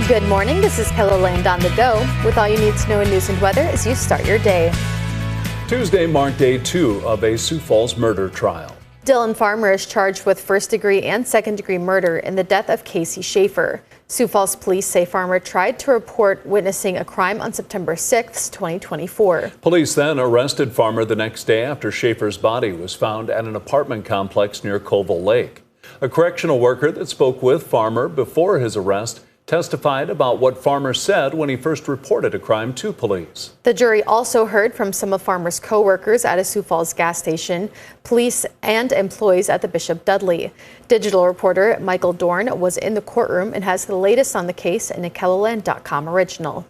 Good morning, this is KELOLAND on the go with all you need to know in news and weather as you start your day. Tuesday marked day 2 of a Sioux Falls murder trial. Dylan Farmer is charged with first-degree and second-degree murder in the death of Casey Schaefer. Sioux Falls police say Farmer tried to report witnessing a crime on September 6, 2024. Police then arrested Farmer the next day after Schaefer's body was found at an apartment complex near Colville Lake. A correctional worker that spoke with Farmer before his arrest testified about what Farmer said when he first reported a crime to police. The jury also heard from some of Farmer's co-workers at a Sioux Falls gas station, police, and employees at the Bishop Dudley. Digital reporter Michael Dorn was in the courtroom and has the latest on the case in a KELOLAND.com original.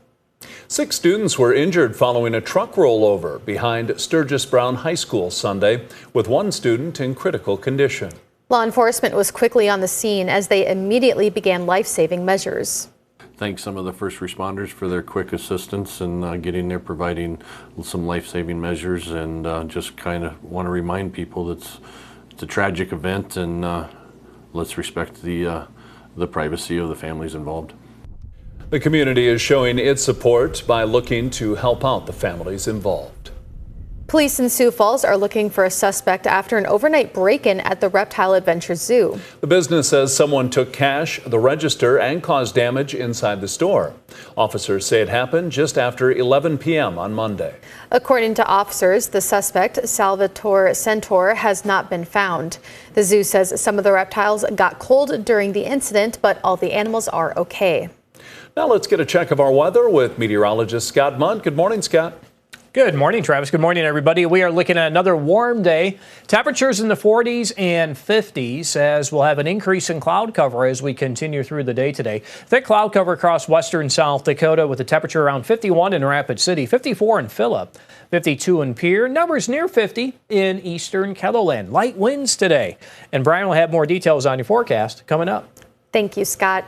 6 students were injured following a truck rollover behind Sturgis Brown High School Sunday, with 1 student in critical condition. Law enforcement was quickly on the scene as they immediately began life-saving measures. Thank some of the first responders for their quick assistance and getting there, providing some life-saving measures, and just kind of want to remind people that it's a tragic event, and let's respect the privacy of the families involved. The community is showing its support by looking to help out the families involved. Police in Sioux Falls are looking for a suspect after an overnight break-in at the Reptile Adventure Zoo. The business says someone took cash, the register, and caused damage inside the store. Officers say it happened just after 11 p.m. on Monday. According to officers, the suspect, Salvatore Centaur, has not been found. The zoo says some of the reptiles got cold during the incident, but all the animals are okay. Now let's get a check of our weather with meteorologist Scott Mudd. Good morning, Scott. Good morning, Travis. Good morning, everybody. We are looking at another warm day. Temperatures in the 40s and 50s as we'll have an increase in cloud cover as we continue through the day today. Thick cloud cover across western South Dakota with a temperature around 51 in Rapid City, 54 in Phillip, 52 in Pierre, numbers near 50 in eastern KELOLAND. Light winds today. And Brian will have more details on your forecast coming up. Thank you, Scott.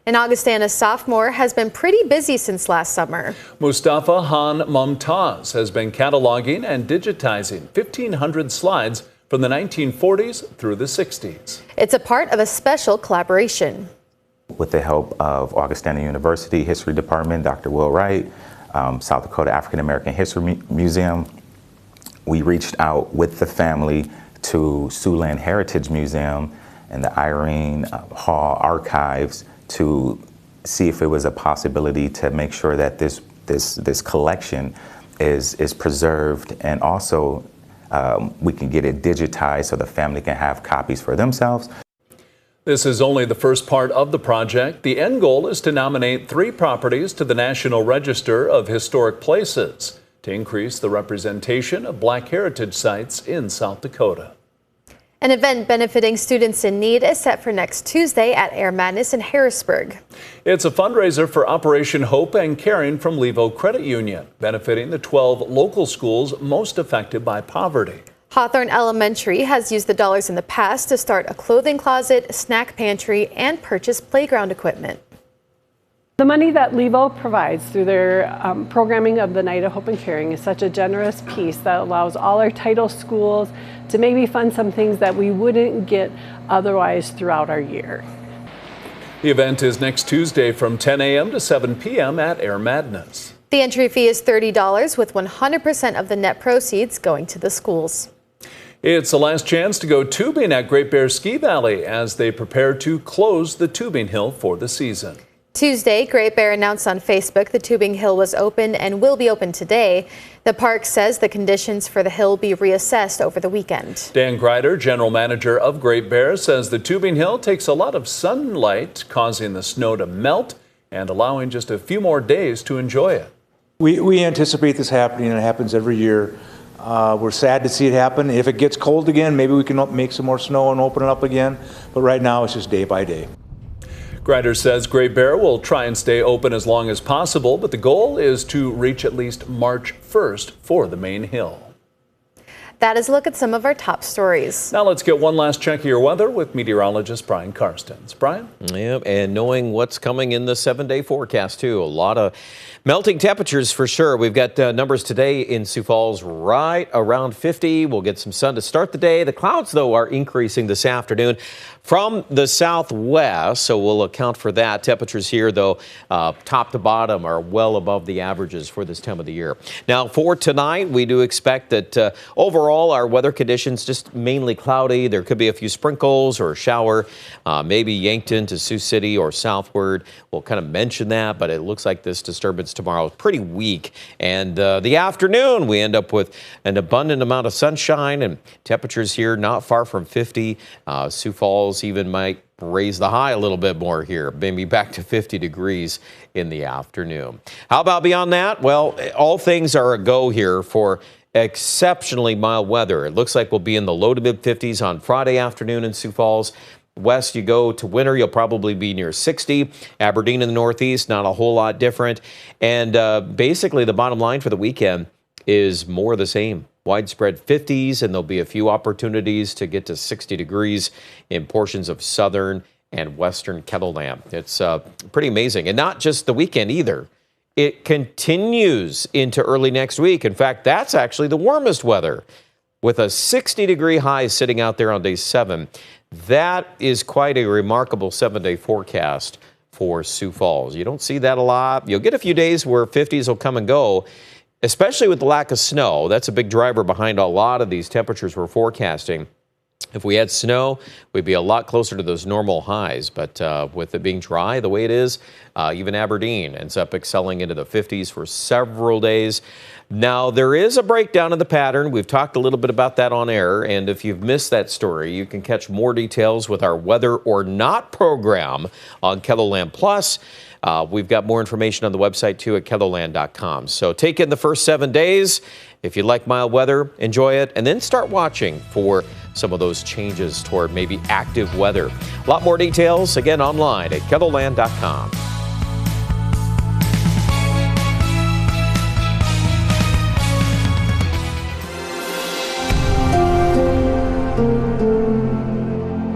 An Augustana sophomore has been pretty busy since last summer. Mustafa Han Mumtaz has been cataloging and digitizing 1,500 slides from the 1940s through the 60s. It's a part of a special collaboration. With the help of Augustana University History Department, Dr. Will Wright, South Dakota African American History Museum, we reached out with the family to Siouxland Heritage Museum and the Irene Hall Archives to see if it was a possibility to make sure that this collection is preserved, and also we can get it digitized so the family can have copies for themselves. This is only the first part of the project. The end goal is to nominate 3 properties to the National Register of Historic Places to increase the representation of Black heritage sites in South Dakota. An event benefiting students in need is set for next Tuesday at Air Madness in Harrisburg. It's a fundraiser for Operation Hope and Caring from Levo Credit Union, benefiting the 12 local schools most affected by poverty. Hawthorne Elementary has used the dollars in the past to start a clothing closet, snack pantry, and purchase playground equipment. The money that Levo provides through their programming of the Night of Hope and Caring is such a generous piece that allows all our title schools to maybe fund some things that we wouldn't get otherwise throughout our year. The event is next Tuesday from 10 a.m. to 7 p.m. at Air Madness. The entry fee is $30 with 100% of the net proceeds going to the schools. It's the last chance to go tubing at Great Bear Ski Valley as they prepare to close the tubing hill for the season. Tuesday, Great Bear announced on Facebook the tubing hill was open and will be open today. The park says the conditions for the hill be reassessed over the weekend. Dan Greider, general manager of Great Bear, says the tubing hill takes a lot of sunlight, causing the snow to melt and allowing just a few more days to enjoy it. We anticipate this happening, and it happens every year. We're sad to see it happen. If it gets cold again, maybe we can make some more snow and open it up again. But right now, it's just day by day. Greider says Great Bear will try and stay open as long as possible, but the goal is to reach at least March 1st for the main hill. That is a look at some of our top stories. Now let's get one last check of your weather with meteorologist Brian Karstens. Brian? Yeah, and knowing what's coming in the 7-day forecast, too. A lot of melting temperatures for sure. We've got numbers today in Sioux Falls right around 50. We'll get some sun to start the day. The clouds, though, are increasing this afternoon from the southwest, so we'll account for that. Temperatures here, though, top to bottom are well above the averages for this time of the year. Now, for tonight, we do expect that overall our weather conditions just mainly cloudy. There could be a few sprinkles or a shower, maybe Yankton to Sioux City or southward. We'll kind of mention that, but it looks like this disturbance tomorrow is pretty weak. And the afternoon, we end up with an abundant amount of sunshine and temperatures here not far from 50. Sioux Falls even might raise the high a little bit more here, maybe back to 50 degrees in the afternoon. How about beyond that? Well, all things are a go here for exceptionally mild weather. It looks like we'll be in the low to mid 50s on Friday afternoon in Sioux Falls. West you go to winter, you'll probably be near 60. Aberdeen in the northeast, not a whole lot different. And basically the bottom line for the weekend is more of the same. Widespread 50s, and there'll be a few opportunities to get to 60 degrees in portions of southern and western Kettleland. It's pretty amazing. And not just the weekend either. It continues into early next week. In fact, that's actually the warmest weather, with a 60-degree high sitting out there on day 7. That is quite a remarkable 7-day forecast for Sioux Falls. You don't see that a lot. You'll get a few days where 50s will come and go, especially with the lack of snow. That's a big driver behind a lot of these temperatures we're forecasting. If we had snow, we'd be a lot closer to those normal highs. But with it being dry the way it is, even Aberdeen ends up excelling into the 50s for several days. Now, there is a breakdown of the pattern. We've talked a little bit about that on air. And if you've missed that story, you can catch more details with our Weather or Not program on KELOLAND Plus. We've got more information on the website, too, at KELOLAND.com. So take in the first 7 days. If you like mild weather, enjoy it, and then start watching for some of those changes toward maybe active weather. A lot more details, again, online at KELOLAND.com.